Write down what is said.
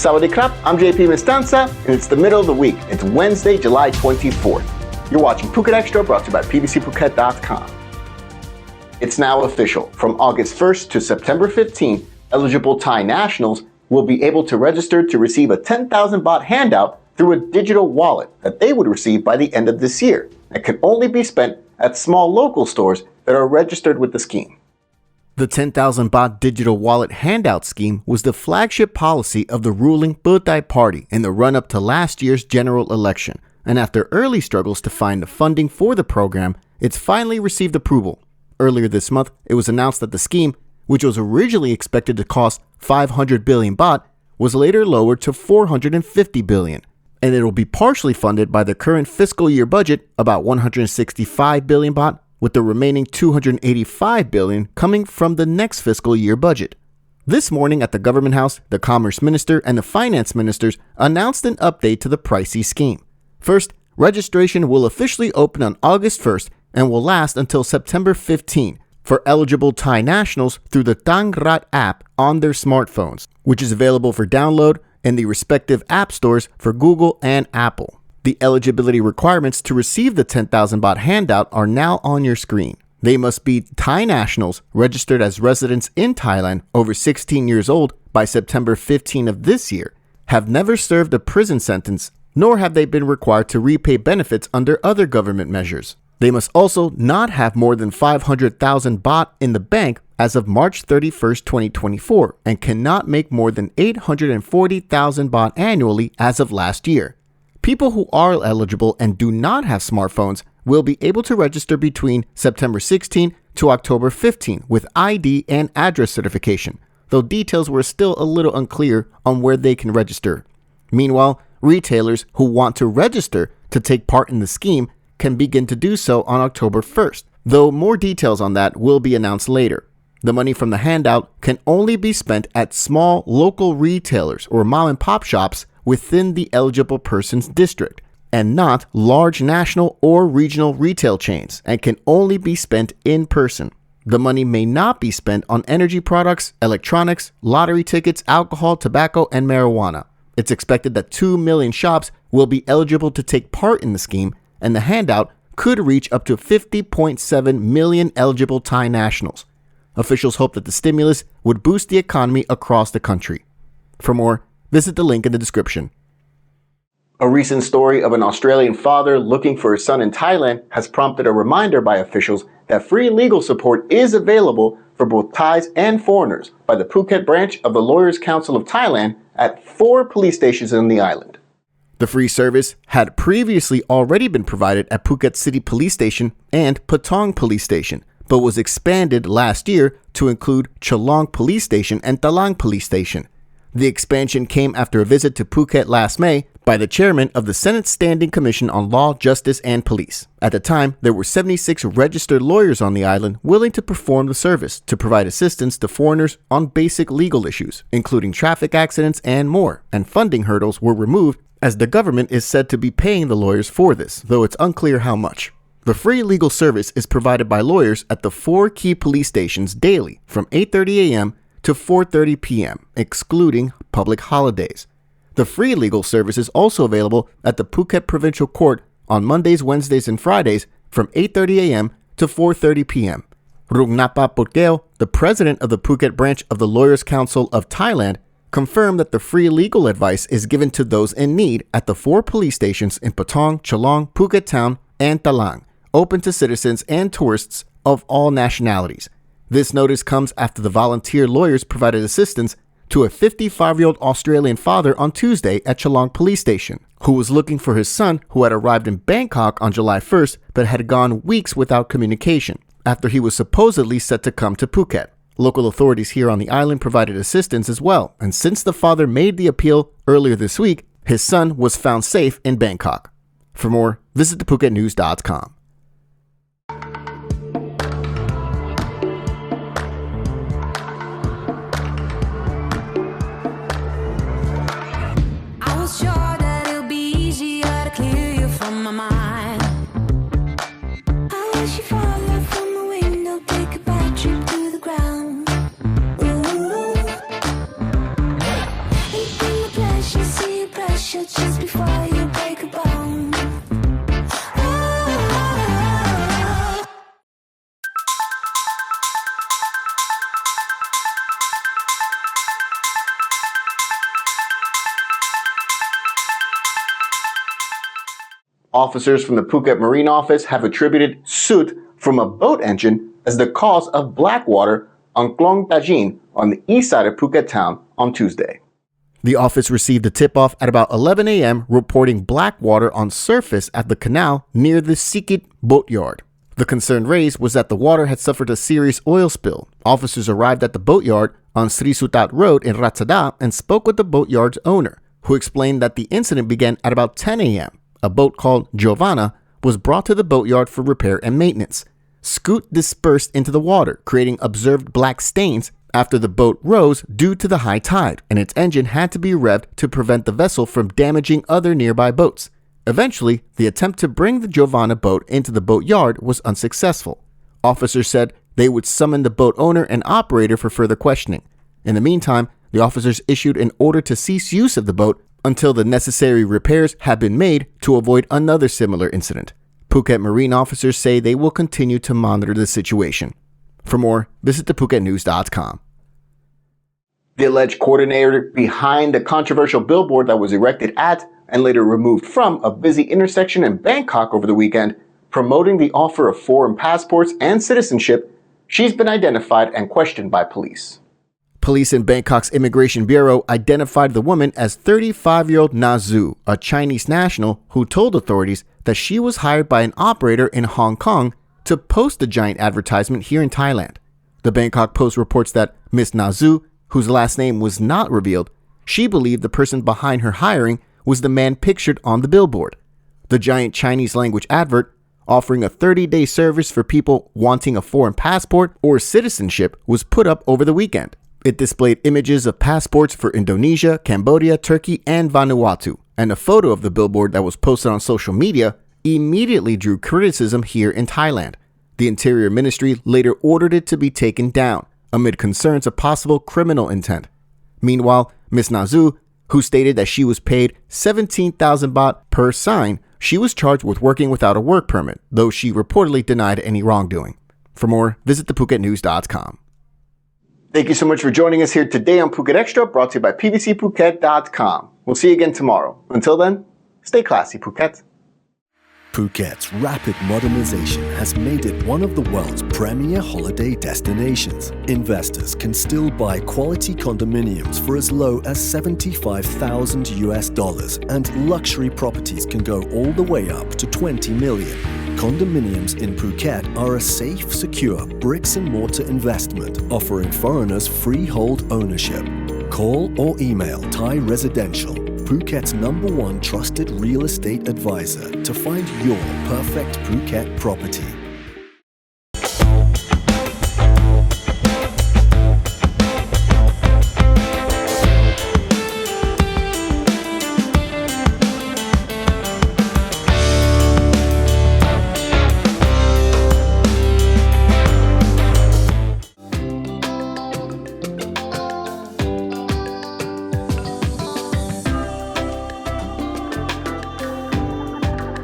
Sawadee krap, I'm JP Mestanza, and it's the middle of the week. It's Wednesday, July 24th. You're watching Phuket Xtra, brought to you by pbcphuket.com. It's now official. From August 1st to September 15th, eligible Thai nationals will be able to register to receive a 10,000 baht handout through a digital wallet that they would receive by the end of this year and can only be spent at small local stores that are registered with the scheme. The 10,000 baht digital wallet handout scheme was the flagship policy of the ruling B10 party in the run-up to last year's general election, and after early struggles to find the funding for the program, it's finally received approval. Earlier this month, it was announced that the scheme, which was originally expected to cost 500 billion baht, was later lowered to 450 billion, and it will be partially funded by the current fiscal year budget, about 165 billion baht, with the remaining 285 billion coming from the next fiscal year budget. This morning at the Government House, the Commerce Minister and the Finance Ministers announced an update to the pricey scheme. First, registration will officially open on August 1st and will last until September 15 for eligible Thai nationals through the Tang Rat app on their smartphones, which is available for download in the respective app stores for Google and Apple. The eligibility requirements to receive the 10,000 baht handout are now on your screen. They must be Thai nationals registered as residents in Thailand over 16 years old by September 15 of this year, have never served a prison sentence, nor have they been required to repay benefits under other government measures. They must also not have more than 500,000 baht in the bank as of March 31st, 2024, and cannot make more than 840,000 baht annually as of last year. People who are eligible and do not have smartphones will be able to register between September 16 to October 15 with ID and address certification, though details were still a little unclear on where they can register. Meanwhile, retailers who want to register to take part in the scheme can begin to do so on October 1st, though more details on that will be announced later. The money from the handout can only be spent at small local retailers or mom-and-pop shops within the eligible person's district, and not large national or regional retail chains, and can only be spent in person. The money may not be spent on energy products, electronics, lottery tickets, alcohol, tobacco, and marijuana. It's expected that 2 million shops will be eligible to take part in the scheme, and the handout could reach up to 50.7 million eligible Thai nationals. Officials hope that the stimulus would boost the economy across the country. For more, visit the link in the description. A recent story of an Australian father looking for his son in Thailand has prompted a reminder by officials that free legal support is available for both Thais and foreigners by the Phuket branch of the Lawyers Council of Thailand at 4 police stations on the island. The free service had previously already been provided at Phuket City Police Station and Patong Police Station, but was expanded last year to include Chalong Police Station and Talang Police Station. The expansion came after a visit to Phuket last May by the chairman of the Senate Standing Commission on Law, Justice, and Police. At the time, there were 76 registered lawyers on the island willing to perform the service to provide assistance to foreigners on basic legal issues, including traffic accidents and more, and funding hurdles were removed as the government is said to be paying the lawyers for this, though it's unclear how much. The free legal service is provided by lawyers at the 4 key police stations daily from 8:30 a.m. to 4:30 p.m., excluding public holidays. The free legal service is also available at the Phuket Provincial Court on Mondays, Wednesdays, and Fridays from 8:30 a.m. to 4:30 p.m. Rungnapa Putkeo, the president of the Phuket branch of the Lawyers Council of Thailand, confirmed that the free legal advice is given to those in need at the 4 police stations in Patong, Chalong, Phuket Town, and Talang, open to citizens and tourists of all nationalities. This notice comes after the volunteer lawyers provided assistance to a 55-year-old Australian father on Tuesday at Chalong Police Station, who was looking for his son who had arrived in Bangkok on July 1st but had gone weeks without communication after he was supposedly set to come to Phuket. Local authorities here on the island provided assistance as well, and since the father made the appeal earlier this week, his son was found safe in Bangkok. For more, visit thephuket.com. Play Officers from the Phuket Marine Office have attributed soot from a boat engine as the cause of black water on Klong Tajin on the east side of Phuket town on Tuesday. The office received a tip-off at about 11 a.m. reporting black water on surface at the canal near the Sikit boatyard. The concern raised was that the water had suffered a serious oil spill. Officers arrived at the boatyard on Sri Sutat Road in Ratsada and spoke with the boatyard's owner, who explained that the incident began at about 10 a.m. A boat called Giovanna was brought to the boatyard for repair and maintenance. Scoot dispersed into the water, creating observed black stains after the boat rose due to the high tide, and its engine had to be revved to prevent the vessel from damaging other nearby boats. Eventually, the attempt to bring the Giovanna boat into the boatyard was unsuccessful. Officers said they would summon the boat owner and operator for further questioning. In the meantime, the officers issued an order to cease use of the boat until the necessary repairs had been made to avoid another similar incident. Phuket Marine officers say they will continue to monitor the situation. For more, visit thephuketnews.com. The alleged coordinator behind the controversial billboard that was erected at and later removed from a busy intersection in Bangkok over the weekend, promoting the offer of foreign passports and citizenship, she's been identified and questioned by police. Police in Bangkok's Immigration Bureau identified the woman as 35-year-old Na Zhu, a Chinese national who told authorities that she was hired by an operator in Hong Kong to post the giant advertisement here in Thailand. The Bangkok Post reports that Miss Na Zhu, whose last name was not revealed, she believed the person behind her hiring was the man pictured on the billboard. The giant Chinese language advert, offering a 30-day service for people wanting a foreign passport or citizenship, was put up over the weekend. It displayed images of passports for Indonesia, Cambodia, Turkey, and Vanuatu, and a photo of the billboard that was posted on social media immediately drew criticism here in Thailand. The Interior Ministry later ordered it to be taken down, amid concerns of possible criminal intent. Meanwhile, Ms. Na Zhu, who stated that she was paid 17,000 baht per sign, she was charged with working without a work permit, though she reportedly denied any wrongdoing. For more, visit thephuketnews.com. Thank you so much for joining us here today on Phuket Extra, brought to you by pbcphuket.com. We'll see you again tomorrow. Until then, stay classy, Phuket. Phuket's rapid modernization has made it one of the world's premier holiday destinations. Investors can still buy quality condominiums for as low as $75,000 and luxury properties can go all the way up to 20 million. Condominiums in Phuket are a safe, secure bricks-and-mortar investment offering foreigners freehold ownership. Call or email Thai Residential, Phuket's #1 trusted real estate advisor, to find your perfect Phuket property.